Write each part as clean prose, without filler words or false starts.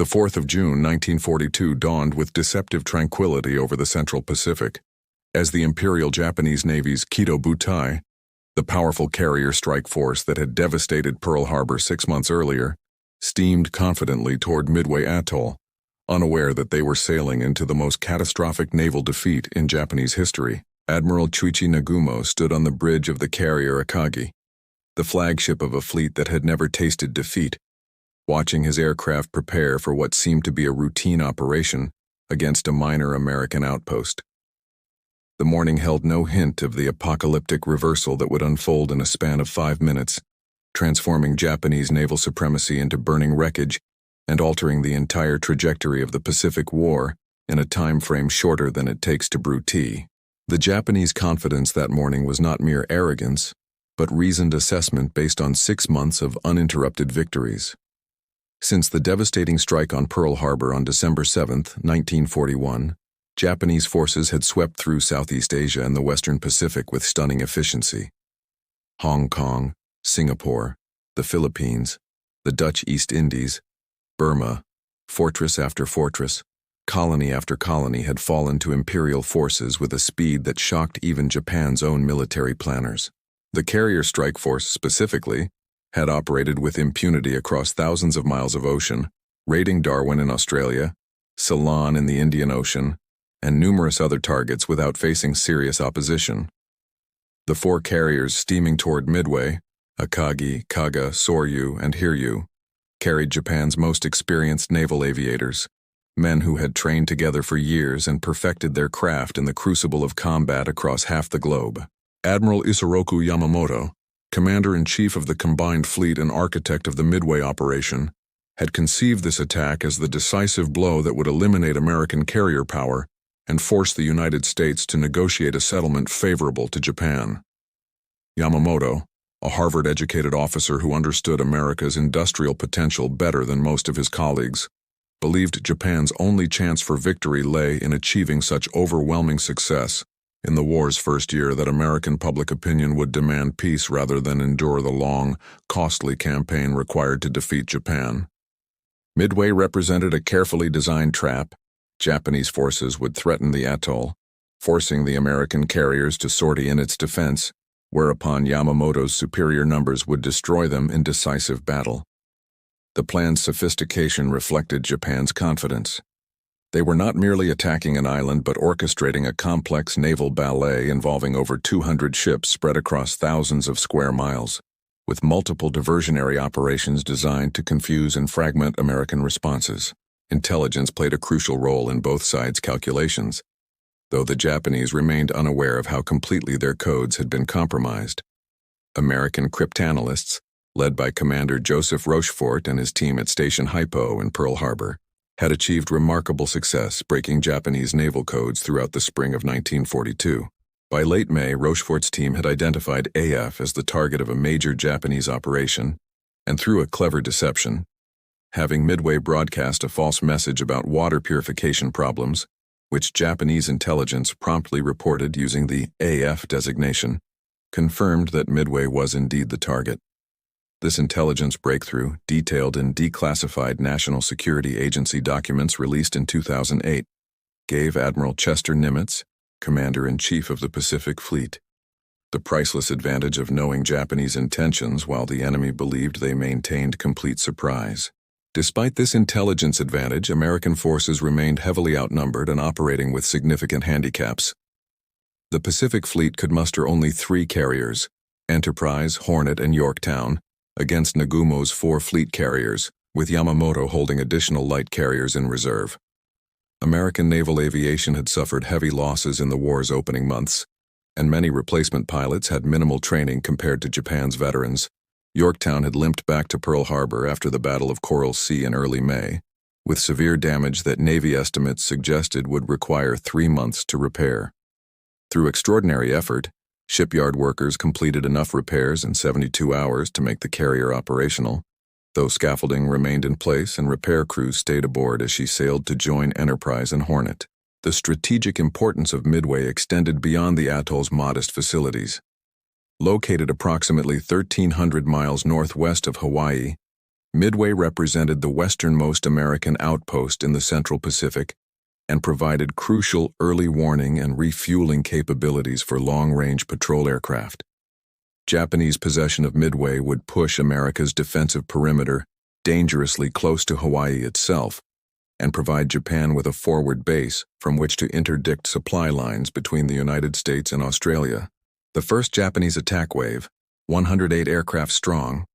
The 4th of June 1942 dawned with deceptive tranquility over the Central Pacific, as the Imperial Japanese Navy's Kido Butai, the powerful carrier strike force that had devastated Pearl Harbor 6 months earlier, steamed confidently toward Midway Atoll, unaware that they were sailing into the most catastrophic naval defeat in Japanese history. Admiral Chuichi Nagumo stood on the bridge of the carrier Akagi, the flagship of a fleet that had never tasted defeat, watching his aircraft prepare for what seemed to be a routine operation against a minor American outpost. The morning held no hint of the apocalyptic reversal that would unfold in a span of 5 minutes, transforming Japanese naval supremacy into burning wreckage and altering the entire trajectory of the Pacific War in a time frame shorter than it takes to brew tea. The Japanese confidence that morning was not mere arrogance, but reasoned assessment based on 6 months of uninterrupted victories. Since the devastating strike on Pearl Harbor on December 7, 1941, Japanese forces had swept through Southeast Asia and the Western Pacific with stunning efficiency. Hong Kong, Singapore, the Philippines, the Dutch East Indies, Burma, fortress after fortress, colony after colony had fallen to imperial forces with a speed that shocked even Japan's own military planners. The carrier strike force, specifically, had operated with impunity across thousands of miles of ocean, raiding Darwin in Australia, Ceylon in the Indian Ocean, and numerous other targets without facing serious opposition. The 4 carriers steaming toward Midway, Akagi, Kaga, Soryu, and Hiryu, carried Japan's most experienced naval aviators, men who had trained together for years and perfected their craft in the crucible of combat across half the globe. Admiral Isoroku Yamamoto, Commander-in-Chief of the Combined Fleet and architect of the Midway operation, had conceived this attack as the decisive blow that would eliminate American carrier power and force the United States to negotiate a settlement favorable to Japan. Yamamoto, a Harvard-educated officer who understood America's industrial potential better than most of his colleagues, believed Japan's only chance for victory lay in achieving such overwhelming success in the war's first year that American public opinion would demand peace rather than endure the long, costly campaign required to defeat Japan. Midway represented a carefully designed trap. Japanese forces would threaten the atoll, forcing the American carriers to sortie in its defense, whereupon Yamamoto's superior numbers would destroy them in decisive battle. The plan's sophistication reflected Japan's confidence. They were not merely attacking an island but orchestrating a complex naval ballet involving over 200 ships spread across thousands of square miles, with multiple diversionary operations designed to confuse and fragment American responses. Intelligence played a crucial role in both sides' calculations, though the Japanese remained unaware of how completely their codes had been compromised. American cryptanalysts, led by Commander Joseph Rochefort and his team at Station Hypo in Pearl Harbor, had achieved remarkable success breaking Japanese naval codes throughout the spring of 1942. By late May, Rochefort's team had identified AF as the target of a major Japanese operation, and through a clever deception, having Midway broadcast a false message about water purification problems, which Japanese intelligence promptly reported using the AF designation, confirmed that Midway was indeed the target. This intelligence breakthrough, detailed in declassified National Security Agency documents released in 2008, gave Admiral Chester Nimitz, Commander-in-Chief of the Pacific Fleet, the priceless advantage of knowing Japanese intentions while the enemy believed they maintained complete surprise. Despite this intelligence advantage, American forces remained heavily outnumbered and operating with significant handicaps. The Pacific Fleet could muster only 3 carriers, Enterprise, Hornet, and Yorktown, against Nagumo's 4 fleet carriers, with Yamamoto holding additional light carriers in reserve. American naval aviation had suffered heavy losses in the war's opening months, and many replacement pilots had minimal training compared to Japan's veterans. Yorktown had limped back to Pearl Harbor after the Battle of Coral Sea in early May, with severe damage that Navy estimates suggested would require 3 months to repair. Through extraordinary effort, shipyard workers completed enough repairs in 72 hours to make the carrier operational, though scaffolding remained in place and repair crews stayed aboard as she sailed to join Enterprise and Hornet. The strategic importance of Midway extended beyond the atoll's modest facilities. Located approximately 1,300 miles northwest of Hawaii, Midway represented the westernmost American outpost in the Central Pacific and provided crucial early warning and refueling capabilities for long-range patrol aircraft. Japanese possession of Midway would push America's defensive perimeter dangerously close to Hawaii itself and provide Japan with a forward base from which to interdict supply lines between the United States and Australia. The first Japanese attack wave, 108 aircraft strong,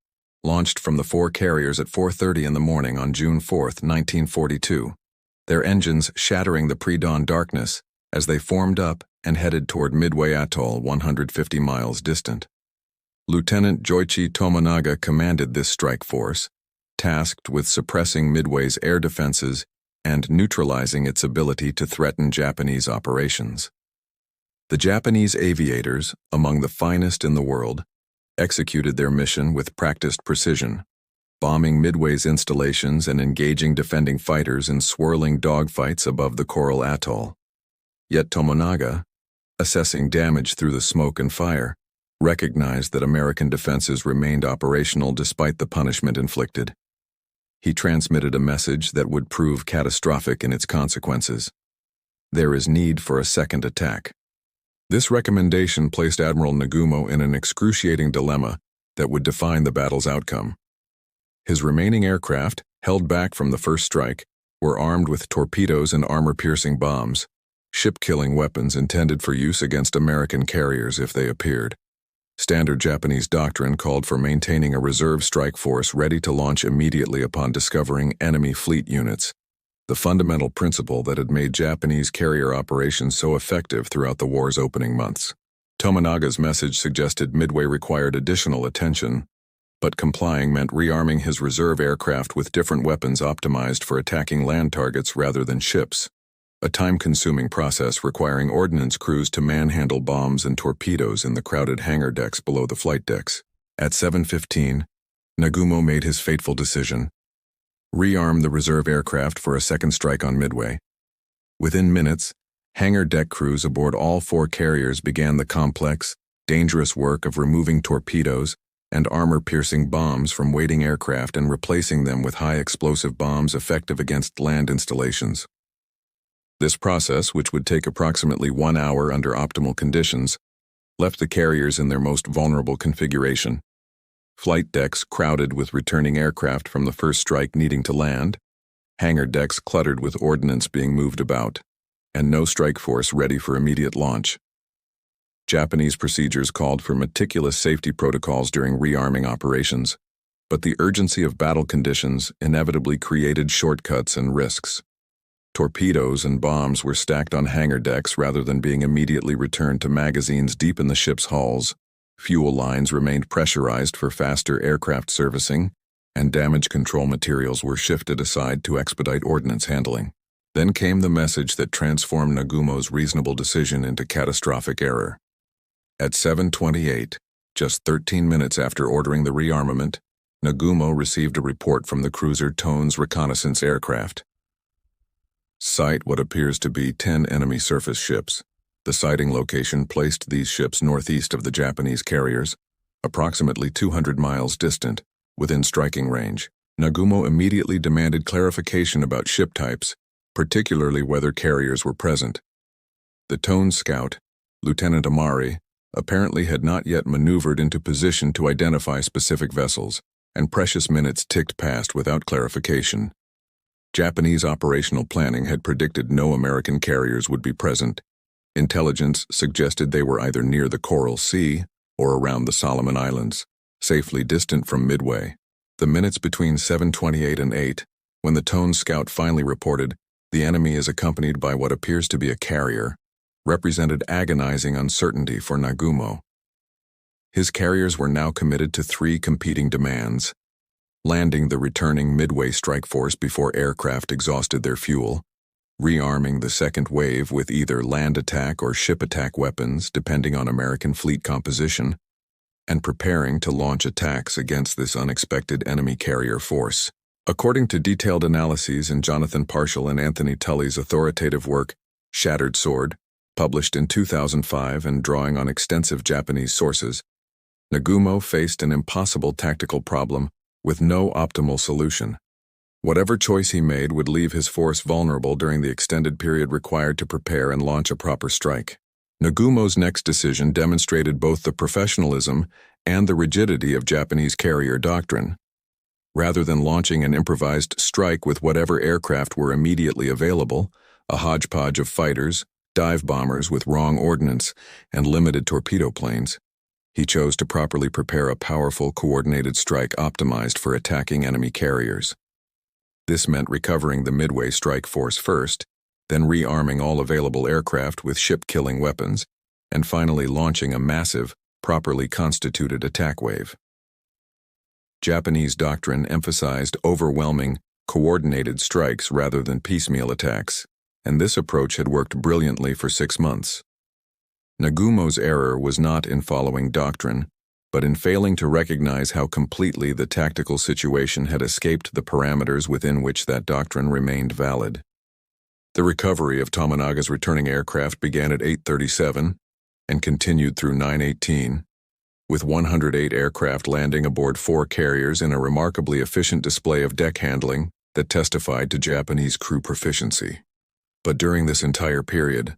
launched from the 4 carriers at 4:30 in the morning on June 4, 1942, their engines shattering the pre-dawn darkness as they formed up and headed toward Midway Atoll 150 miles distant. Lieutenant Joichi Tomonaga commanded this strike force, tasked with suppressing Midway's air defenses and neutralizing its ability to threaten Japanese operations. The Japanese aviators, among the finest in the world, executed their mission with practiced precision, bombing Midway's installations and engaging defending fighters in swirling dogfights above the Coral Atoll. Yet Tomonaga, assessing damage through the smoke and fire, recognized that American defenses remained operational despite the punishment inflicted. He transmitted a message that would prove catastrophic in its consequences. There is need for a second attack. This recommendation placed Admiral Nagumo in an excruciating dilemma that would define the battle's outcome. His remaining aircraft, held back from the first strike, were armed with torpedoes and armor-piercing bombs, ship-killing weapons intended for use against American carriers if they appeared. Standard Japanese doctrine called for maintaining a reserve strike force ready to launch immediately upon discovering enemy fleet units, the fundamental principle that had made Japanese carrier operations so effective throughout the war's opening months. Tomonaga's message suggested Midway required additional attention, but complying meant rearming his reserve aircraft with different weapons optimized for attacking land targets rather than ships, a time-consuming process requiring ordnance crews to manhandle bombs and torpedoes in the crowded hangar decks below the flight decks. At 7:15, Nagumo made his fateful decision: rearm the reserve aircraft for a second strike on Midway. Within minutes, hangar deck crews aboard all 4 carriers began the complex, dangerous work of removing torpedoes and armor-piercing bombs from waiting aircraft and replacing them with high-explosive bombs effective against land installations. This process, which would take approximately 1 hour under optimal conditions, left the carriers in their most vulnerable configuration. Flight decks crowded with returning aircraft from the first strike needing to land, hangar decks cluttered with ordnance being moved about, and no strike force ready for immediate launch. Japanese procedures called for meticulous safety protocols during rearming operations, but the urgency of battle conditions inevitably created shortcuts and risks. Torpedoes and bombs were stacked on hangar decks rather than being immediately returned to magazines deep in the ship's hulls. Fuel lines remained pressurized for faster aircraft servicing, and damage control materials were shifted aside to expedite ordnance handling. Then came the message that transformed Nagumo's reasonable decision into catastrophic error. At 7:28, just 13 minutes after ordering the rearmament, Nagumo received a report from the cruiser Tone's reconnaissance aircraft. Sight what appears to be 10 enemy surface ships. The sighting location placed these ships northeast of the Japanese carriers, approximately 200 miles distant, within striking range. Nagumo immediately demanded clarification about ship types, particularly whether carriers were present. The Tone scout, Lieutenant Amari, apparently had not yet maneuvered into position to identify specific vessels, and precious minutes ticked past without clarification. Japanese operational planning had predicted no American carriers would be present. Intelligence suggested they were either near the Coral Sea or around the Solomon Islands, safely distant from Midway. The minutes between 7:28 and 8, when the Tone scout finally reported, "The enemy is accompanied by what appears to be a carrier," represented agonizing uncertainty for Nagumo. His carriers were now committed to 3 competing demands: landing the returning Midway strike force before aircraft exhausted their fuel, rearming the second wave with either land attack or ship attack weapons depending on American fleet composition, and preparing to launch attacks against this unexpected enemy carrier force. According to detailed analyses in Jonathan Parshall and Anthony Tully's authoritative work, Shattered Sword, published in 2005 and drawing on extensive Japanese sources, Nagumo faced an impossible tactical problem with no optimal solution. Whatever choice he made would leave his force vulnerable during the extended period required to prepare and launch a proper strike. Nagumo's next decision demonstrated both the professionalism and the rigidity of Japanese carrier doctrine. Rather than launching an improvised strike with whatever aircraft were immediately available, a hodgepodge of fighters, dive bombers with wrong ordnance, and limited torpedo planes, he chose to properly prepare a powerful, coordinated strike optimized for attacking enemy carriers. This meant recovering the Midway strike force first, then rearming all available aircraft with ship-killing weapons, and finally launching a massive, properly constituted attack wave. Japanese doctrine emphasized overwhelming, coordinated strikes rather than piecemeal attacks, and this approach had worked brilliantly for 6 months. Nagumo's error was not in following doctrine, but in failing to recognize how completely the tactical situation had escaped the parameters within which that doctrine remained valid. The recovery of Tominaga's returning aircraft began at 8:37 and continued through 9:18, with 108 aircraft landing aboard 4 carriers in a remarkably efficient display of deck handling that testified to Japanese crew proficiency. But during this entire period,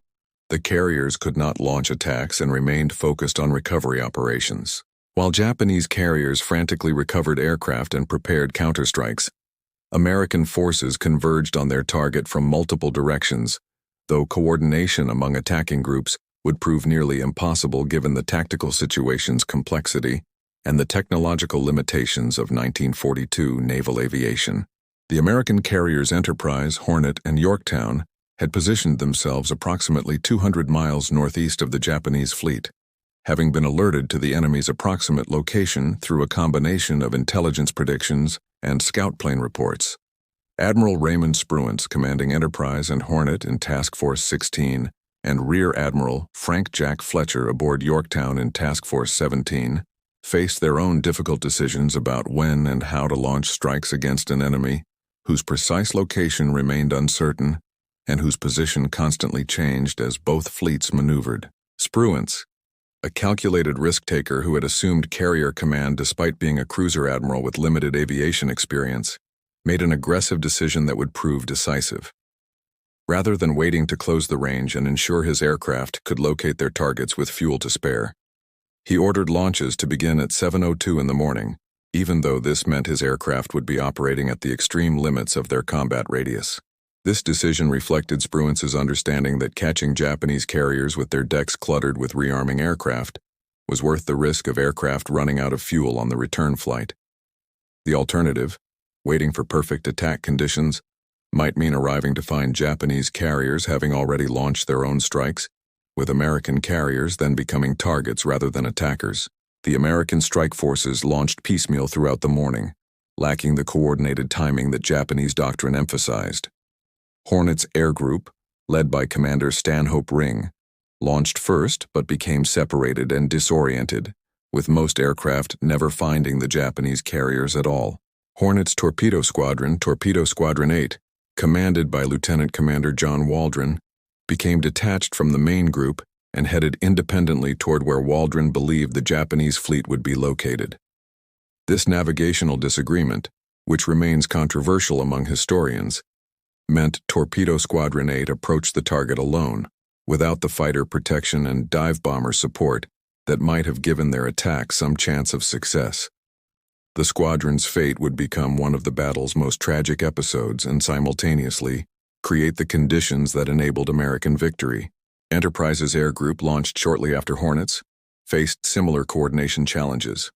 the carriers could not launch attacks and remained focused on recovery operations. While Japanese carriers frantically recovered aircraft and prepared counterstrikes, American forces converged on their target from multiple directions, though coordination among attacking groups would prove nearly impossible given the tactical situation's complexity and the technological limitations of 1942 naval aviation. The American carriers Enterprise, Hornet, and Yorktown had positioned themselves approximately 200 miles northeast of the Japanese fleet, having been alerted to the enemy's approximate location through a combination of intelligence predictions and scout plane reports. Admiral Raymond Spruance, commanding Enterprise and Hornet in Task Force 16, and Rear Admiral Frank Jack Fletcher aboard Yorktown in Task Force 17, faced their own difficult decisions about when and how to launch strikes against an enemy whose precise location remained uncertain and whose position constantly changed as both fleets maneuvered. Spruance, a calculated risk-taker who had assumed carrier command despite being a cruiser admiral with limited aviation experience, made an aggressive decision that would prove decisive. Rather than waiting to close the range and ensure his aircraft could locate their targets with fuel to spare, he ordered launches to begin at 7:02 in the morning, even though this meant his aircraft would be operating at the extreme limits of their combat radius. This decision reflected Spruance's understanding that catching Japanese carriers with their decks cluttered with rearming aircraft was worth the risk of aircraft running out of fuel on the return flight. The alternative, waiting for perfect attack conditions, might mean arriving to find Japanese carriers having already launched their own strikes, with American carriers then becoming targets rather than attackers. The American strike forces launched piecemeal throughout the morning, lacking the coordinated timing that Japanese doctrine emphasized. Hornet's air group, led by Commander Stanhope Ring, launched first but became separated and disoriented, with most aircraft never finding the Japanese carriers at all. Hornet's Torpedo Squadron 8, commanded by Lieutenant Commander John Waldron, became detached from the main group and headed independently toward where Waldron believed the Japanese fleet would be located. This navigational disagreement, which remains controversial among historians, meant Torpedo Squadron 8 approached the target alone, without the fighter protection and dive bomber support that might have given their attack some chance of success. The squadron's fate would become one of the battle's most tragic episodes and simultaneously create the conditions that enabled American victory. Enterprise's air group, launched shortly after Hornets, faced similar coordination challenges.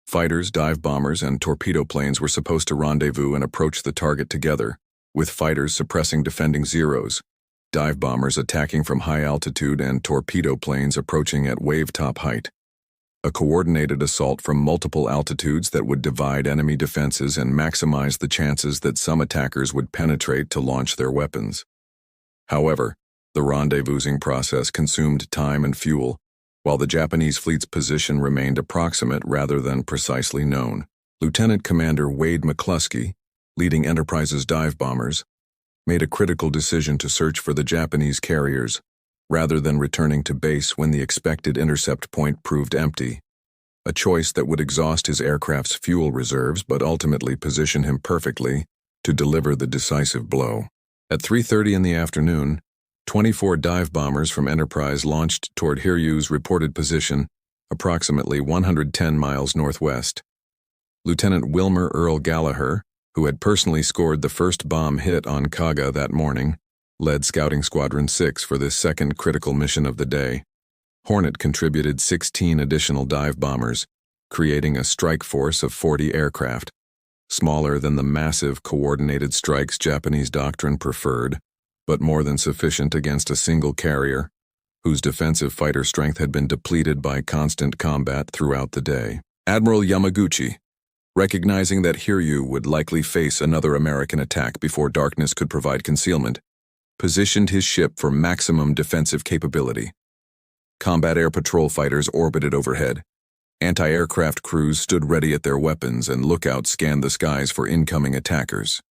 Fighters, dive bombers, and torpedo planes were supposed to rendezvous and approach the target together, with fighters suppressing defending Zeros, dive bombers attacking from high altitude, and torpedo planes approaching at wave-top height. A coordinated assault from multiple altitudes that would divide enemy defenses and maximize the chances that some attackers would penetrate to launch their weapons. However, the rendezvousing process consumed time and fuel, while the Japanese fleet's position remained approximate rather than precisely known. Lieutenant Commander Wade McCluskey, leading Enterprise's dive bombers, made a critical decision to search for the Japanese carriers, rather than returning to base when the expected intercept point proved empty. a choice that would exhaust his aircraft's fuel reserves but ultimately position him perfectly to deliver the decisive blow. At 3:30 in the afternoon, 24 dive bombers from Enterprise launched toward Hiryu's reported position, approximately 110 miles northwest. Lieutenant Wilmer Earl Gallagher, who had personally scored the first bomb hit on Kaga that morning, led Scouting Squadron 6 for this second critical mission of the day. Hornet contributed 16 additional dive bombers, creating a strike force of 40 aircraft, smaller than the massive coordinated strikes Japanese doctrine preferred, but more than sufficient against a single carrier, whose defensive fighter strength had been depleted by constant combat throughout the day. Admiral Yamaguchi, recognizing that Hiryu would likely face another American attack before darkness could provide concealment, positioned his ship for maximum defensive capability. Combat air patrol fighters orbited overhead. Anti-aircraft crews stood ready at their weapons and lookouts scanned the skies for incoming attackers.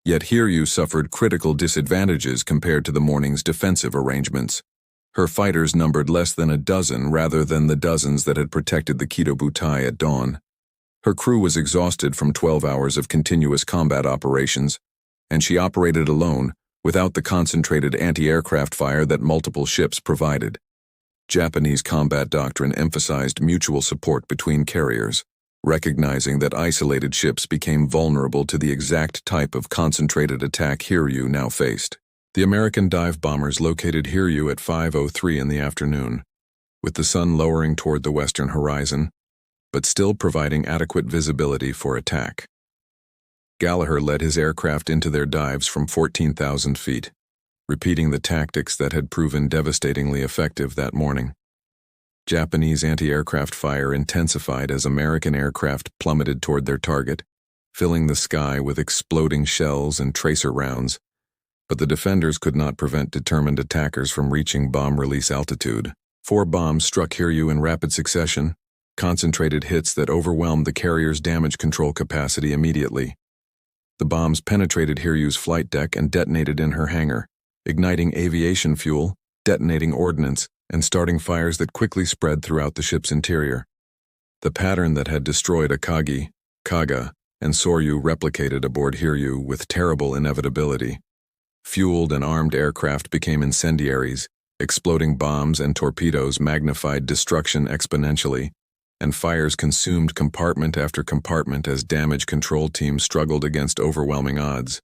Yet Hiryu suffered critical disadvantages compared to the morning's defensive arrangements. Her fighters numbered less than a dozen rather than the dozens that had protected the Kido Butai at dawn. Her crew was exhausted from 12 hours of continuous combat operations, and she operated alone without the concentrated anti-aircraft fire that multiple ships provided. Japanese combat doctrine emphasized mutual support between carriers, recognizing that isolated ships became vulnerable to the exact type of concentrated attack Hiryu now faced. The American dive bombers located Hiryu at 5:03 in the afternoon, with the sun lowering toward the western horizon, but still providing adequate visibility for attack. Gallagher led his aircraft into their dives from 14,000 feet, repeating the tactics that had proven devastatingly effective that morning. Japanese anti-aircraft fire intensified as American aircraft plummeted toward their target, filling the sky with exploding shells and tracer rounds, but the defenders could not prevent determined attackers from reaching bomb release altitude. 4 bombs struck Hiryu in rapid succession, concentrated hits that overwhelmed the carrier's damage control capacity immediately. The bombs penetrated Hiryu's flight deck and detonated in her hangar, igniting aviation fuel, detonating ordnance, and starting fires that quickly spread throughout the ship's interior. The pattern that had destroyed Akagi, Kaga, and Soryu replicated aboard Hiryu with terrible inevitability. Fueled and armed aircraft became incendiaries, exploding bombs and torpedoes magnified destruction exponentially, and fires consumed compartment after compartment as damage control teams struggled against overwhelming odds.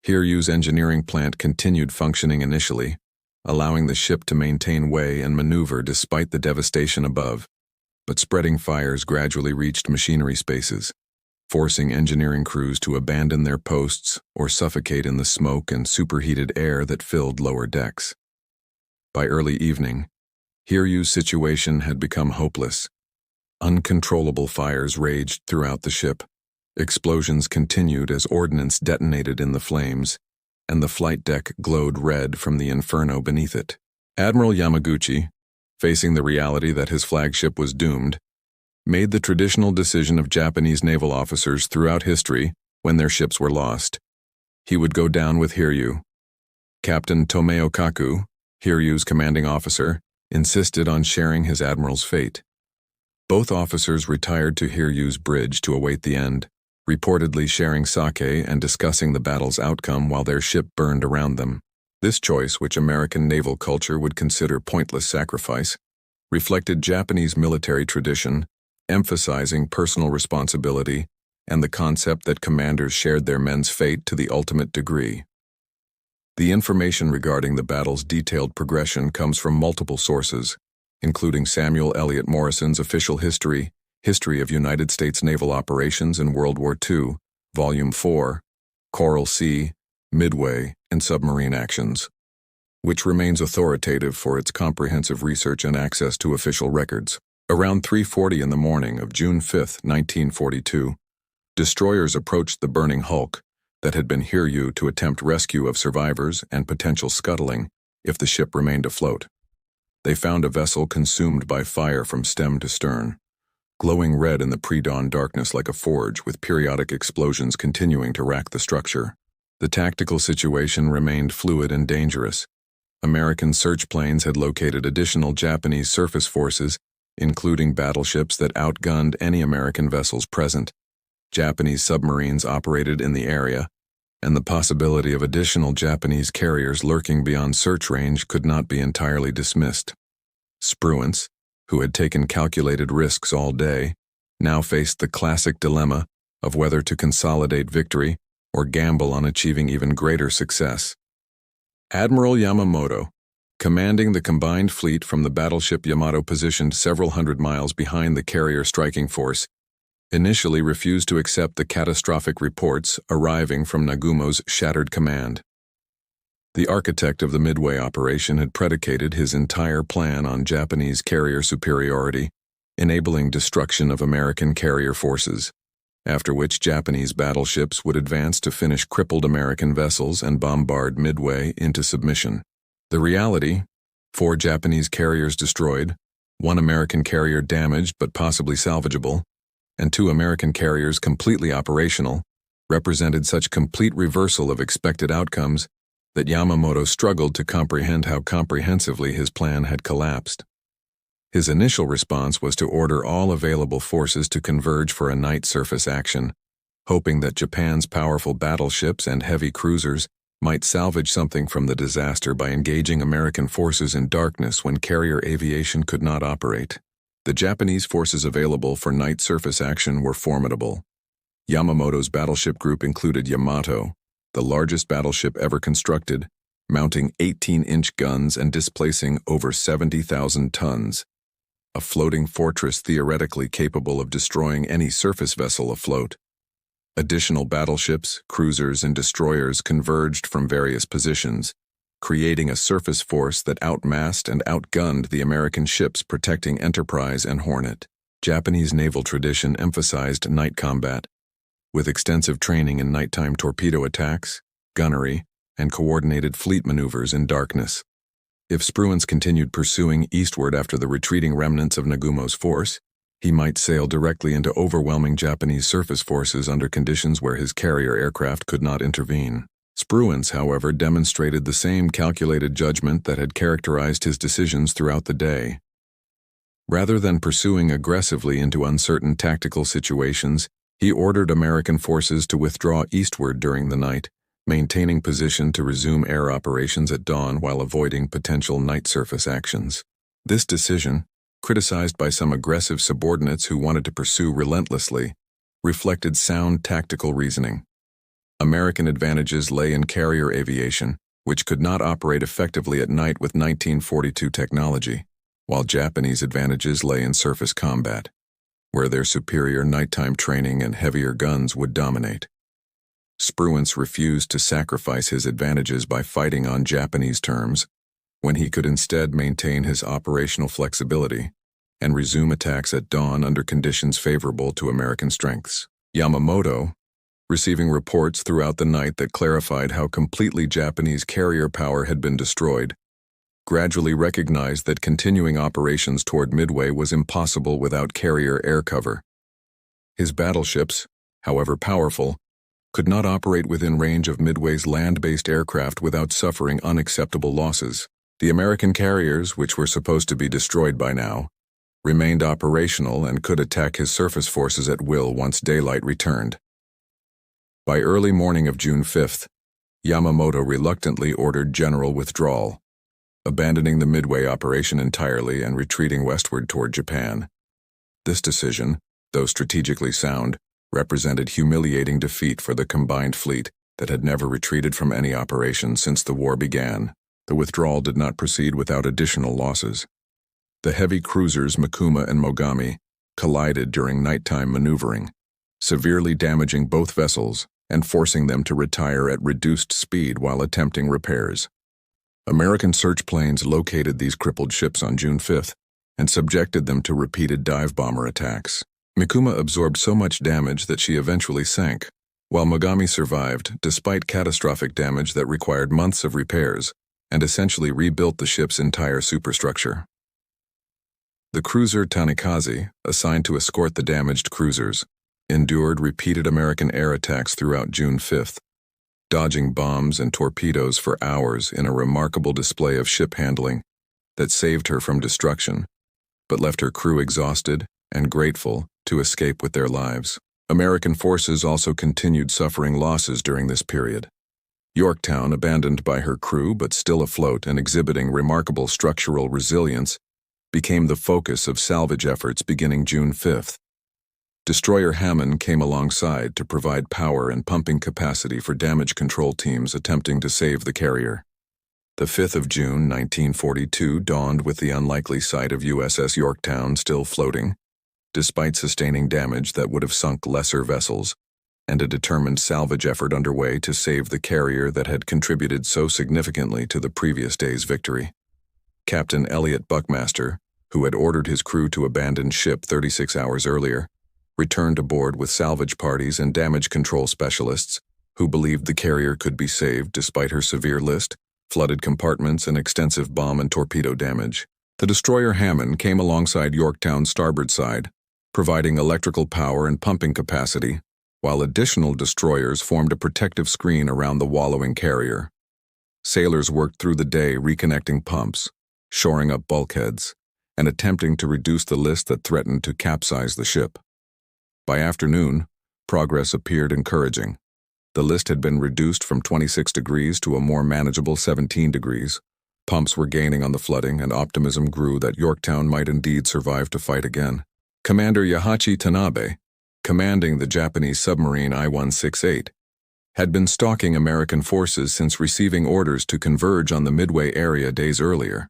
Hiryu's engineering plant continued functioning initially, allowing the ship to maintain way and maneuver despite the devastation above, but spreading fires gradually reached machinery spaces, forcing engineering crews to abandon their posts or suffocate in the smoke and superheated air that filled lower decks. By early evening, Hiryu's situation had become hopeless. Uncontrollable fires raged throughout the ship. Explosions continued as ordnance detonated in the flames, and the flight deck glowed red from the inferno beneath it. Admiral Yamaguchi, facing the reality that his flagship was doomed, made the traditional decision of Japanese naval officers throughout history when their ships were lost. He would go down with Hiryu. Captain Tomeo Kaku, Hiryu's commanding officer, insisted on sharing his admiral's fate. Both officers retired to Hiryu's bridge to await the end, reportedly sharing sake and discussing the battle's outcome while their ship burned around them. This choice, which American naval culture would consider pointless sacrifice, reflected Japanese military tradition, emphasizing personal responsibility and the concept that commanders shared their men's fate to the ultimate degree. The information regarding the battle's detailed progression comes from multiple sources, including Samuel Eliot Morrison's Official History of United States Naval Operations in World War II, Volume 4, Coral Sea, Midway, and Submarine Actions, which remains authoritative for its comprehensive research and access to official records. Around 3:40 in the morning of June 5, 1942, destroyers approached the burning hulk that had been Hiryu to attempt rescue of survivors and potential scuttling if the ship remained afloat. They found a vessel consumed by fire from stem to stern, glowing red in the pre-dawn darkness like a forge, with periodic explosions continuing to rack the structure. The tactical situation remained fluid and dangerous. American search planes had located additional Japanese surface forces including battleships that outgunned any American vessels present. Japanese submarines operated in the area, and the possibility of additional Japanese carriers lurking beyond search range could not be entirely dismissed. Spruance, who had taken calculated risks all day, now faced the classic dilemma of whether to consolidate victory or gamble on achieving even greater success. Admiral Yamamoto, commanding the combined fleet from the battleship Yamato positioned several hundred miles behind the carrier striking force, initially refused to accept the catastrophic reports arriving from Nagumo's shattered command. The architect of the Midway operation had predicated his entire plan on Japanese carrier superiority, enabling destruction of American carrier forces, after which Japanese battleships would advance to finish crippled American vessels and bombard Midway into submission. The reality: 4 Japanese carriers destroyed, 1 American carrier damaged but possibly salvageable, and 2 American carriers completely operational, represented such complete reversal of expected outcomes that Yamamoto struggled to comprehend how comprehensively his plan had collapsed. His initial response was to order all available forces to converge for a night surface action, hoping that Japan's powerful battleships and heavy cruisers might salvage something from the disaster by engaging American forces in darkness when carrier aviation could not operate. The Japanese forces available for night surface action were formidable. Yamamoto's battleship group included Yamato, the largest battleship ever constructed, mounting 18-inch guns and displacing over 70,000 tons, a floating fortress theoretically capable of destroying any surface vessel afloat. Additional battleships, cruisers, and destroyers converged from various positions, creating a surface force that outmassed and outgunned the American ships protecting Enterprise and Hornet. Japanese naval tradition emphasized night combat, with extensive training in nighttime torpedo attacks, gunnery, and coordinated fleet maneuvers in darkness. If Spruance continued pursuing eastward after the retreating remnants of Nagumo's force, he might sail directly into overwhelming Japanese surface forces under conditions where his carrier aircraft could not intervene. Spruance, however, demonstrated the same calculated judgment that had characterized his decisions throughout the day. Rather than pursuing aggressively into uncertain tactical situations, he ordered American forces to withdraw eastward during the night, maintaining position to resume air operations at dawn while avoiding potential night surface actions. This decision, criticized by some aggressive subordinates who wanted to pursue relentlessly, reflected sound tactical reasoning. American advantages lay in carrier aviation, which could not operate effectively at night with 1942 technology, while Japanese advantages lay in surface combat, where their superior nighttime training and heavier guns would dominate. Spruance refused to sacrifice his advantages by fighting on Japanese terms, when he could instead maintain his operational flexibility and resume attacks at dawn under conditions favorable to American strengths. Yamamoto, receiving reports throughout the night that clarified how completely Japanese carrier power had been destroyed, gradually recognized that continuing operations toward Midway was impossible without carrier air cover. His battleships, however powerful, could not operate within range of Midway's land-based aircraft without suffering unacceptable losses. The American carriers, which were supposed to be destroyed by now, remained operational and could attack his surface forces at will once daylight returned. By early morning of June 5th, Yamamoto reluctantly ordered general withdrawal, abandoning the Midway operation entirely and retreating westward toward Japan. This decision, though strategically sound, represented humiliating defeat for the combined fleet that had never retreated from any operation since the war began. The withdrawal did not proceed without additional losses. The heavy cruisers Mikuma and Mogami collided during nighttime maneuvering, severely damaging both vessels and forcing them to retire at reduced speed while attempting repairs. American search planes located these crippled ships on June 5th and subjected them to repeated dive bomber attacks. Mikuma absorbed so much damage that she eventually sank, while Mogami survived despite catastrophic damage that required months of repairs and essentially rebuilt the ship's entire superstructure. The cruiser Tanikaze, assigned to escort the damaged cruisers, endured repeated American air attacks throughout June 5th, dodging bombs and torpedoes for hours in a remarkable display of ship handling that saved her from destruction, but left her crew exhausted and grateful to escape with their lives. American forces also continued suffering losses during this period. Yorktown, abandoned by her crew but still afloat and exhibiting remarkable structural resilience, became the focus of salvage efforts beginning June 5th. Destroyer Hammond came alongside to provide power and pumping capacity for damage control teams attempting to save the carrier. The 5th of June, 1942 dawned with the unlikely sight of USS Yorktown still floating, despite sustaining damage that would have sunk lesser vessels, and a determined salvage effort underway to save the carrier that had contributed so significantly to the previous day's victory. Captain Elliot Buckmaster, who had ordered his crew to abandon ship 36 hours earlier, returned aboard with salvage parties and damage control specialists who believed the carrier could be saved despite her severe list, flooded compartments, and extensive bomb and torpedo damage. The destroyer Hammond came alongside Yorktown's starboard side, providing electrical power and pumping capacity, while additional destroyers formed a protective screen around the wallowing carrier. Sailors worked through the day reconnecting pumps, shoring up bulkheads, and attempting to reduce the list that threatened to capsize the ship. By afternoon, progress appeared encouraging. The list had been reduced from 26 degrees to a more manageable 17 degrees. Pumps were gaining on the flooding, and optimism grew that Yorktown might indeed survive to fight again. Commander Yahachi Tanabe, commanding the Japanese submarine I-168, had been stalking American forces since receiving orders to converge on the Midway area days earlier.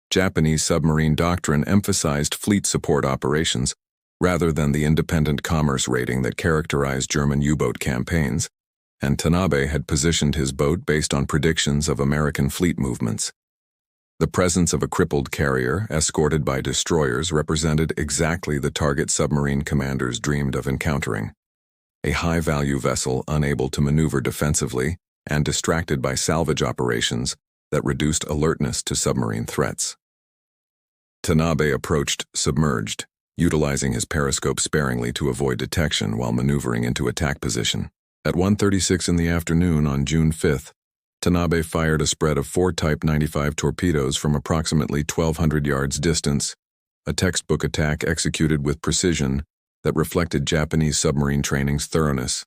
Japanese submarine doctrine emphasized fleet support operations rather than the independent commerce rating that characterized German U-boat campaigns, and Tanabe had positioned his boat based on predictions of American fleet movements. The presence of a crippled carrier, escorted by destroyers, represented exactly the target submarine commanders dreamed of encountering. A high-value vessel unable to maneuver defensively and distracted by salvage operations that reduced alertness to submarine threats. Tanabe approached submerged, utilizing his periscope sparingly to avoid detection while maneuvering into attack position. At 1:36 in the afternoon on June 5th, Tanabe fired a spread of 4 Type 95 torpedoes from approximately 1,200 yards distance, a textbook attack executed with precision that reflected Japanese submarine training's thoroughness.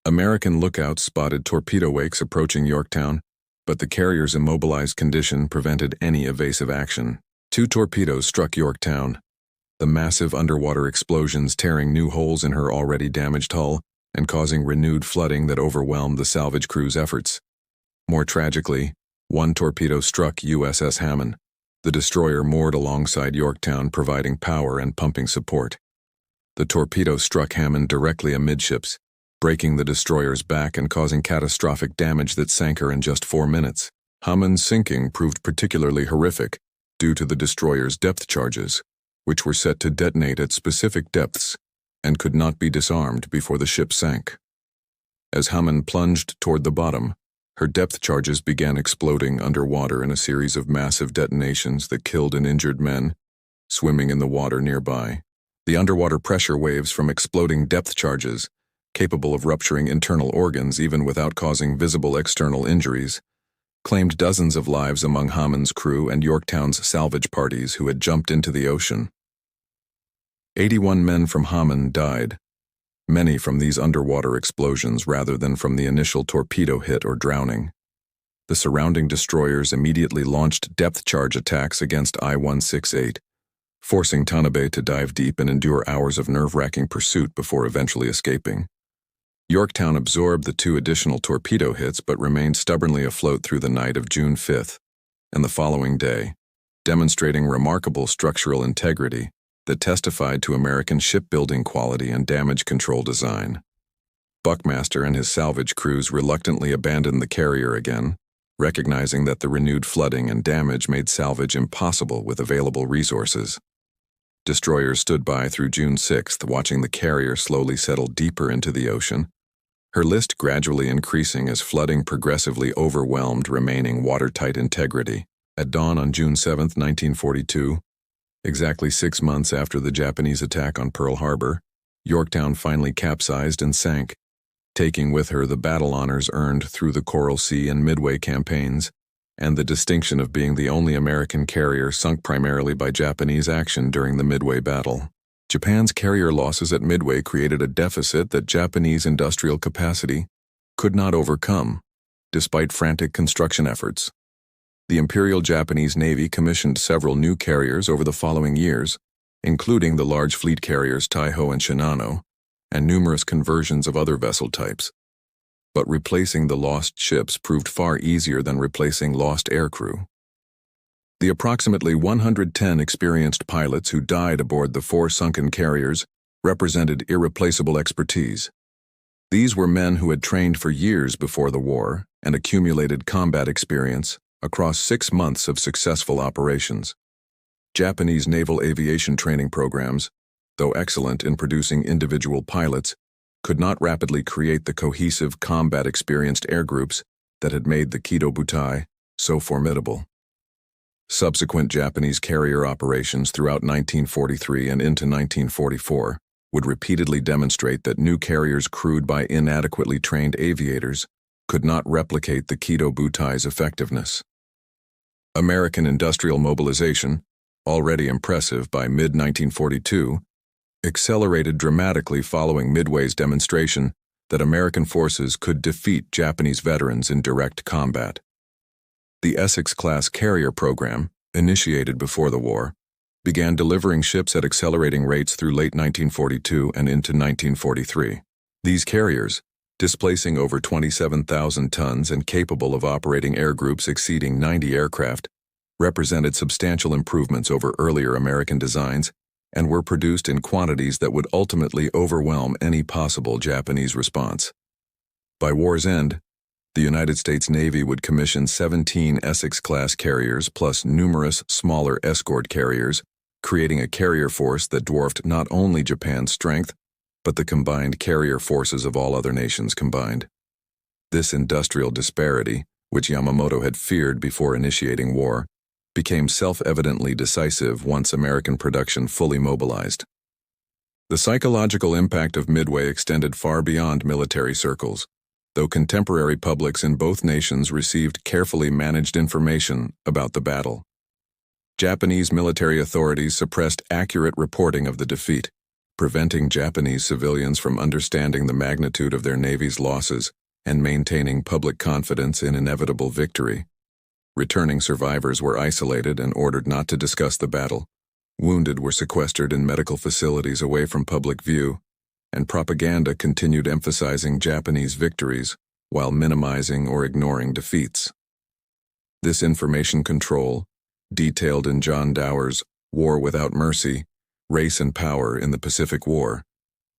American lookouts spotted torpedo wakes approaching Yorktown, but the carrier's immobilized condition prevented any evasive action. 2 torpedoes struck Yorktown, the massive underwater explosions tearing new holes in her already damaged hull and causing renewed flooding that overwhelmed the salvage crew's efforts. More tragically, 1 torpedo struck USS Hammond, the destroyer moored alongside Yorktown providing power and pumping support. The torpedo struck Hammond directly amidships, breaking the destroyer's back and causing catastrophic damage that sank her in just 4 minutes. Hammond's sinking proved particularly horrific due to the destroyer's depth charges, which were set to detonate at specific depths and could not be disarmed before the ship sank. As Hammond plunged toward the bottom, her depth charges began exploding underwater in a series of massive detonations that killed and injured men swimming in the water nearby. The underwater pressure waves from exploding depth charges, capable of rupturing internal organs even without causing visible external injuries, claimed dozens of lives among Hammond's crew and Yorktown's salvage parties who had jumped into the ocean. 81 men from Hammond died, many from these underwater explosions rather than from the initial torpedo hit or drowning. The surrounding destroyers immediately launched depth charge attacks against I-168, forcing Tanabe to dive deep and endure hours of nerve-wracking pursuit before eventually escaping. Yorktown absorbed the 2 additional torpedo hits but remained stubbornly afloat through the night of June 5th and the following day, demonstrating remarkable structural integrity that testified to American shipbuilding quality and damage control design. Buckmaster and his salvage crews reluctantly abandoned the carrier again, recognizing that the renewed flooding and damage made salvage impossible with available resources. Destroyers stood by through June 6th, watching the carrier slowly settle deeper into the ocean, her list gradually increasing as flooding progressively overwhelmed remaining watertight integrity. At dawn on June 7, 1942, exactly 6 months after the Japanese attack on Pearl Harbor, Yorktown finally capsized and sank, taking with her the battle honors earned through the Coral Sea and Midway campaigns and the distinction of being the only American carrier sunk primarily by Japanese action during the Midway battle. Japan's carrier losses at Midway created a deficit that Japanese industrial capacity could not overcome, despite frantic construction efforts. The Imperial Japanese Navy commissioned several new carriers over the following years, including the large fleet carriers Taiho and Shinano, and numerous conversions of other vessel types. But replacing the lost ships proved far easier than replacing lost aircrew. The approximately 110 experienced pilots who died aboard the 4 sunken carriers represented irreplaceable expertise. These were men who had trained for years before the war and accumulated combat experience across 6 months of successful operations. Japanese naval aviation training programs, though excellent in producing individual pilots, could not rapidly create the cohesive combat-experienced air groups that had made the Kido Butai so formidable. Subsequent Japanese carrier operations throughout 1943 and into 1944 would repeatedly demonstrate that new carriers crewed by inadequately trained aviators could not replicate the Kido Butai's effectiveness. American industrial mobilization, already impressive by mid-1942, accelerated dramatically following Midway's demonstration that American forces could defeat Japanese veterans in direct combat. The Essex-class carrier program, initiated before the war, began delivering ships at accelerating rates through late 1942 and into 1943. These carriers, displacing over 27,000 tons and capable of operating air groups exceeding 90 aircraft, represented substantial improvements over earlier American designs and were produced in quantities that would ultimately overwhelm any possible Japanese response. By war's end, the United States Navy would commission 17 Essex-class carriers plus numerous smaller escort carriers, creating a carrier force that dwarfed not only Japan's strength, but the combined carrier forces of all other nations combined. This industrial disparity, which Yamamoto had feared before initiating war, became self-evidently decisive once American production fully mobilized. The psychological impact of Midway extended far beyond military circles, though contemporary publics in both nations received carefully managed information about the battle. Japanese military authorities suppressed accurate reporting of the defeat, preventing Japanese civilians from understanding the magnitude of their navy's losses and maintaining public confidence in inevitable victory. Returning survivors were isolated and ordered not to discuss the battle. Wounded were sequestered in medical facilities away from public view, and propaganda continued emphasizing Japanese victories while minimizing or ignoring defeats. This information control, detailed in John Dower's War Without Mercy, Race and Power in the Pacific War,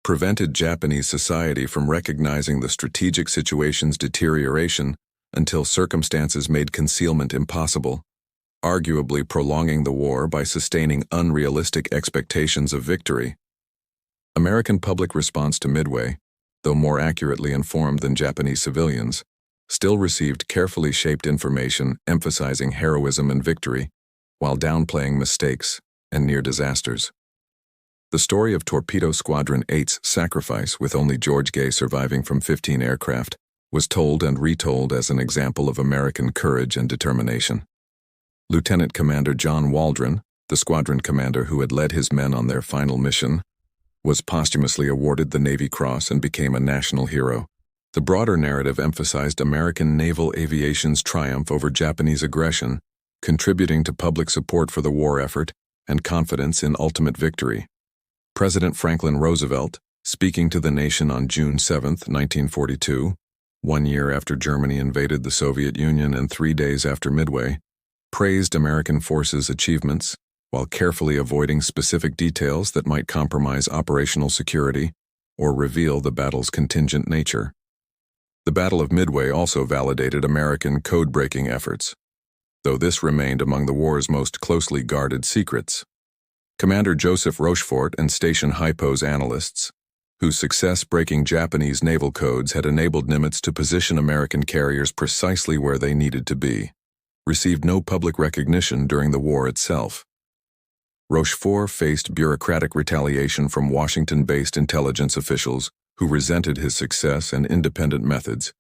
prevented Japanese society from recognizing the strategic situation's deterioration until circumstances made concealment impossible, arguably prolonging the war by sustaining unrealistic expectations of victory. American public response to Midway, though more accurately informed than Japanese civilians, still received carefully shaped information emphasizing heroism and victory, while downplaying mistakes and near disasters. The story of Torpedo Squadron 8's sacrifice, with only George Gay surviving from 15 aircraft, was told and retold as an example of American courage and determination. Lieutenant Commander John Waldron, the squadron commander who had led his men on their final mission, was posthumously awarded the Navy Cross and became a national hero. The broader narrative emphasized American naval aviation's triumph over Japanese aggression, contributing to public support for the war effort and confidence in ultimate victory. President Franklin Roosevelt, speaking to the nation on June 7, 1942, 1 year after Germany invaded the Soviet Union and 3 days after Midway, praised American forces' achievements while carefully avoiding specific details that might compromise operational security or reveal the battle's contingent nature. The Battle of Midway also validated American code-breaking efforts, though this remained among the war's most closely guarded secrets. Commander Joseph Rochefort and Station Hypo's analysts, whose success breaking Japanese naval codes had enabled Nimitz to position American carriers precisely where they needed to be, received no public recognition during the war itself. Rochefort faced bureaucratic retaliation from Washington-based intelligence officials who resented his success and independent methods,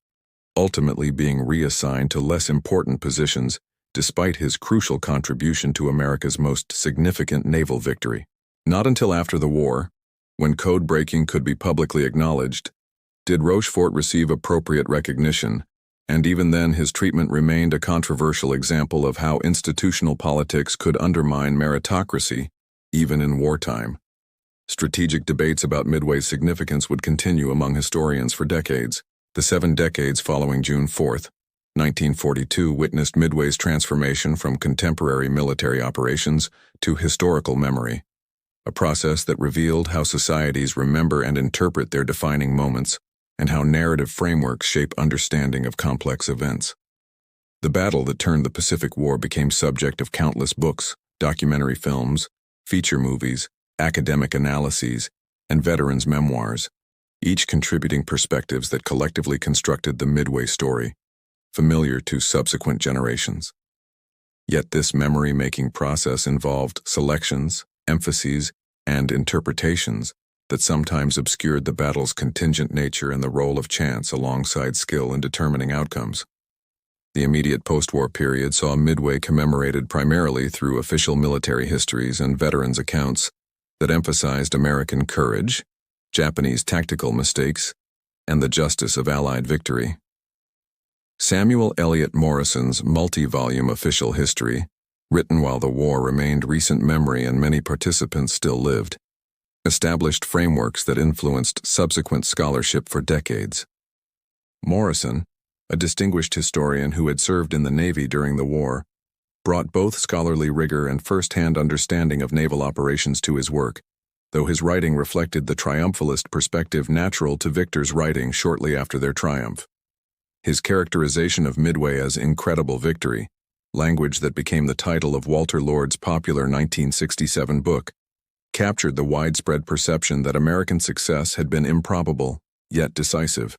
ultimately being reassigned to less important positions despite his crucial contribution to America's most significant naval victory. Not until after the war, when code breaking could be publicly acknowledged, did Rochefort receive appropriate recognition, and even then his treatment remained a controversial example of how institutional politics could undermine meritocracy, even in wartime. Strategic debates about Midway's significance would continue among historians for decades. The 7 decades following June 4, 1942 witnessed Midway's transformation from contemporary military operations to historical memory, a process that revealed how societies remember and interpret their defining moments, and how narrative frameworks shape understanding of complex events. The battle that turned the Pacific War became subject of countless books, documentary films, feature movies, academic analyses, and veterans' memoirs, each contributing perspectives that collectively constructed the Midway story, familiar to subsequent generations. Yet this memory-making process involved selections, emphases, and interpretations that sometimes obscured the battle's contingent nature and the role of chance alongside skill in determining outcomes. The immediate post-war period saw Midway commemorated primarily through official military histories and veterans' accounts that emphasized American courage, Japanese tactical mistakes, and the justice of Allied victory. Samuel Eliot Morrison's multi-volume official history, written while the war remained recent memory and many participants still lived, established frameworks that influenced subsequent scholarship for decades. Morrison, a distinguished historian who had served in the Navy during the war, brought both scholarly rigor and first-hand understanding of naval operations to his work, though his writing reflected the triumphalist perspective natural to victors' writing shortly after their triumph. His characterization of Midway as incredible victory, language that became the title of Walter Lord's popular 1967 book, captured the widespread perception that American success had been improbable, yet decisive.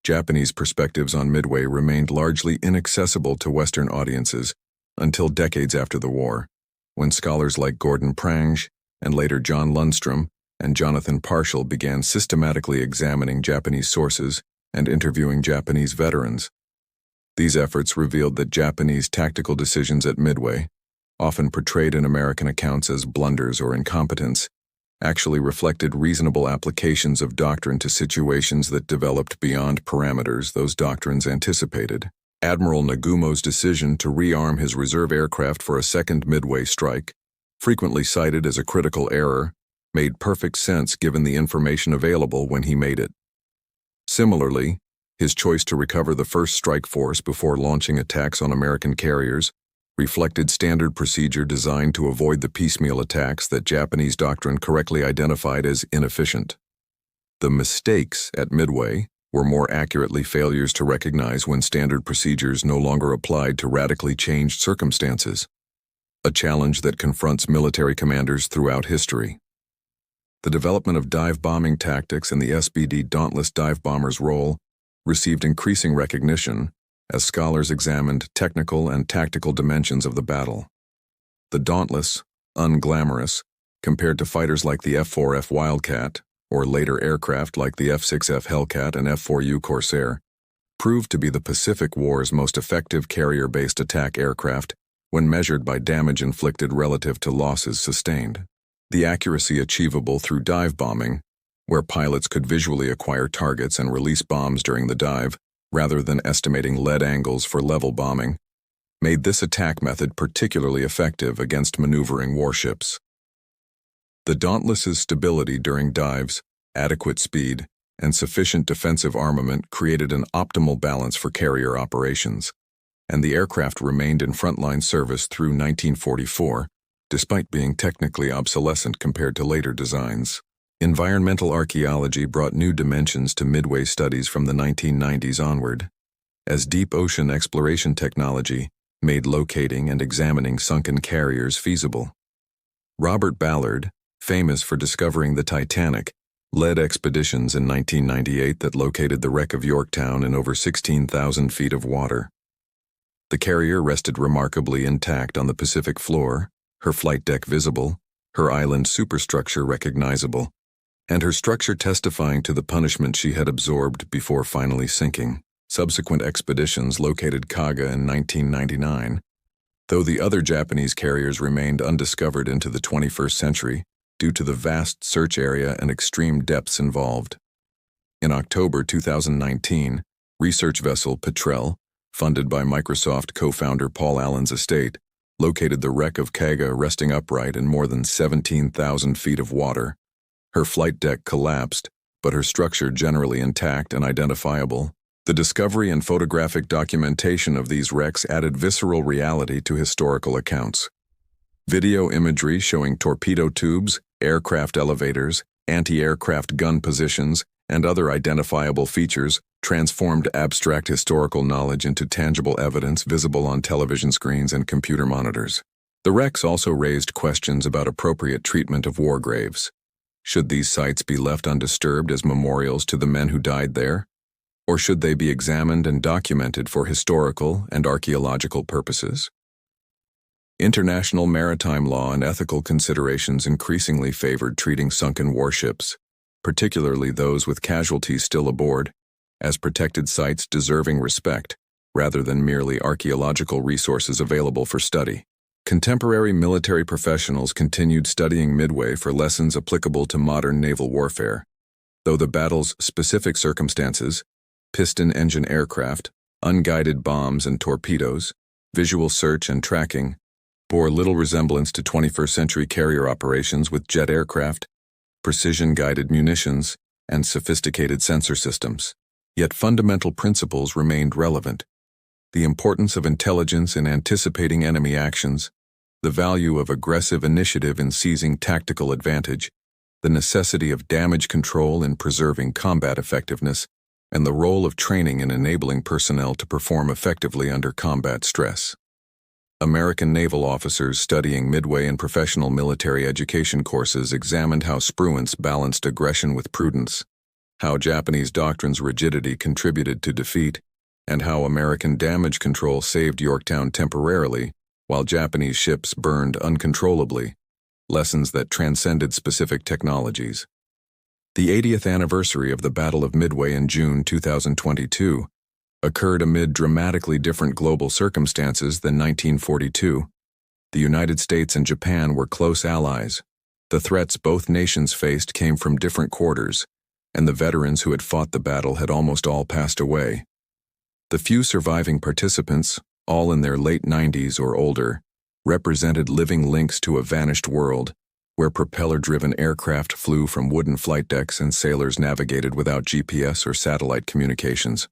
Japanese perspectives on Midway remained largely inaccessible to Western audiences until decades after the war, when scholars like Gordon Prange and later John Lundstrom and Jonathan Parshall began systematically examining Japanese sources and interviewing Japanese veterans. These efforts revealed that Japanese tactical decisions at Midway, often portrayed in American accounts as blunders or incompetence, actually reflected reasonable applications of doctrine to situations that developed beyond parameters those doctrines anticipated. Admiral Nagumo's decision to rearm his reserve aircraft for a second Midway strike, frequently cited as a critical error, made perfect sense given the information available when he made it. Similarly, his choice to recover the first strike force before launching attacks on American carriers reflected standard procedure designed to avoid the piecemeal attacks that Japanese doctrine correctly identified as inefficient. The mistakes at Midway were more accurately failures to recognize when standard procedures no longer applied to radically changed circumstances, a challenge that confronts military commanders throughout history. The development of dive bombing tactics and the SBD Dauntless dive bomber's role received increasing recognition as scholars examined technical and tactical dimensions of the battle. The Dauntless, unglamorous, compared to fighters like the F-4F Wildcat, or later aircraft like the F-6F Hellcat and F-4U Corsair, proved to be the Pacific War's most effective carrier-based attack aircraft when measured by damage inflicted relative to losses sustained. The accuracy achievable through dive bombing, where pilots could visually acquire targets and release bombs during the dive, rather than estimating lead angles for level bombing, made this attack method particularly effective against maneuvering warships. The Dauntless's stability during dives, adequate speed, and sufficient defensive armament created an optimal balance for carrier operations, and the aircraft remained in frontline service through 1944, despite being technically obsolescent compared to later designs. Environmental archaeology brought new dimensions to Midway studies from the 1990s onward, as deep ocean exploration technology made locating and examining sunken carriers feasible. Robert Ballard, famous for discovering the Titanic, led expeditions in 1998 that located the wreck of Yorktown in over 16,000 feet of water. The carrier rested remarkably intact on the Pacific floor, her flight deck visible, her island superstructure recognizable, and her structure testifying to the punishment she had absorbed before finally sinking. Subsequent expeditions located Kaga in 1999 though the other Japanese carriers remained undiscovered into the 21st century due to the vast search area and extreme depths involved. In October 2019, research vessel Petrel, funded by Microsoft co-founder Paul Allen's estate, located the wreck of Kaga resting upright in more than 17,000 feet of water. Her flight deck collapsed, but her structure generally intact and identifiable. The discovery and photographic documentation of these wrecks added visceral reality to historical accounts. Video imagery showing torpedo tubes, aircraft elevators, anti-aircraft gun positions, and other identifiable features transformed abstract historical knowledge into tangible evidence visible on television screens and computer monitors. The wrecks also raised questions about appropriate treatment of war graves. Should these sites be left undisturbed as memorials to the men who died there? Or should they be examined and documented for historical and archaeological purposes? International maritime law and ethical considerations increasingly favored treating sunken warships, particularly those with casualties still aboard, as protected sites deserving respect, rather than merely archaeological resources available for study. Contemporary military professionals continued studying Midway for lessons applicable to modern naval warfare, though the battle's specific circumstances, piston-engine aircraft, unguided bombs and torpedoes, visual search and tracking, bore little resemblance to 21st century carrier operations with jet aircraft, precision-guided munitions, and sophisticated sensor systems. Yet fundamental principles remained relevant. The importance of intelligence in anticipating enemy actions, the value of aggressive initiative in seizing tactical advantage, the necessity of damage control in preserving combat effectiveness, and the role of training in enabling personnel to perform effectively under combat stress. American naval officers studying Midway in professional military education courses examined how Spruance balanced aggression with prudence, how Japanese doctrine's rigidity contributed to defeat, and how American damage control saved Yorktown temporarily while Japanese ships burned uncontrollably, lessons that transcended specific technologies. The 80th anniversary of the Battle of Midway in June 2022 occurred amid dramatically different global circumstances than 1942. The United States and Japan were close allies. The threats both nations faced came from different quarters, and the veterans who had fought the battle had almost all passed away. The few surviving participants, all in their late 90s or older, represented living links to a vanished world, where propeller-driven aircraft flew from wooden flight decks and sailors navigated without GPS or satellite communications.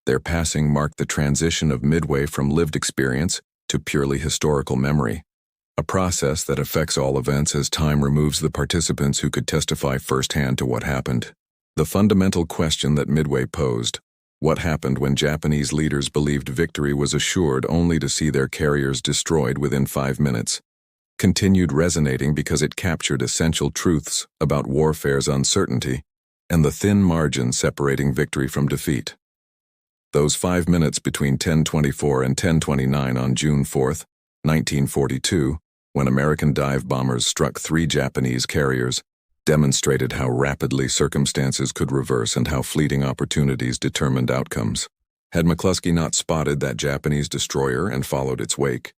Their passing marked the transition of Midway from lived experience to purely historical memory, a process that affects all events as time removes the participants who could testify firsthand to what happened. The fundamental question that Midway posed, what happened when Japanese leaders believed victory was assured only to see their carriers destroyed within 5 minutes, continued resonating because it captured essential truths about warfare's uncertainty and the thin margin separating victory from defeat. Those 5 minutes between 10:24 and 10:29 on June 4, 1942, when American dive bombers struck 3 Japanese carriers, demonstrated how rapidly circumstances could reverse and how fleeting opportunities determined outcomes. Had McCluskey not spotted that Japanese destroyer and followed its wake,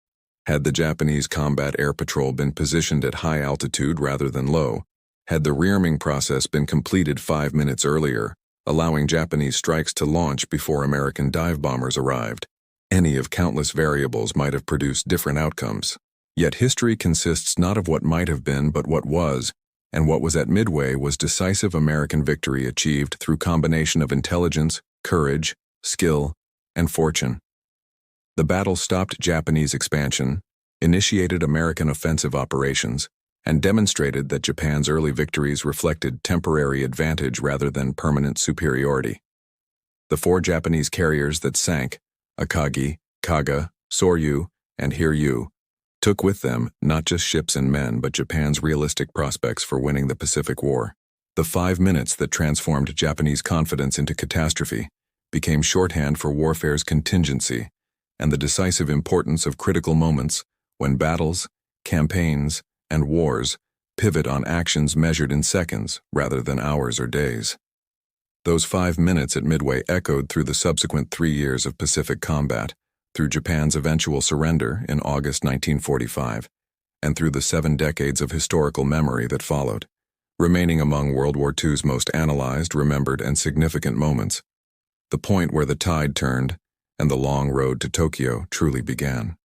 had the Japanese combat air patrol been positioned at high altitude rather than low, had the rearming process been completed 5 minutes earlier, allowing Japanese strikes to launch before American dive bombers arrived, any of countless variables might have produced different outcomes. Yet history consists not of what might have been but what was, and what was at Midway was decisive American victory achieved through combination of intelligence, courage, skill, and fortune. The battle stopped Japanese expansion, initiated American offensive operations, and demonstrated that Japan's early victories reflected temporary advantage rather than permanent superiority. The 4 Japanese carriers that sank, Akagi, Kaga, Soryu, and Hiryu, took with them not just ships and men but Japan's realistic prospects for winning the Pacific War. The 5 minutes that transformed Japanese confidence into catastrophe became shorthand for warfare's contingency and the decisive importance of critical moments when battles, campaigns, and wars pivot on actions measured in seconds rather than hours or days. Those 5 minutes at Midway echoed through the subsequent 3 years of Pacific combat, through Japan's eventual surrender in August 1945, and through the 7 decades of historical memory that followed, remaining among World War II's most analyzed, remembered, and significant moments, the point where the tide turned and the long road to Tokyo truly began.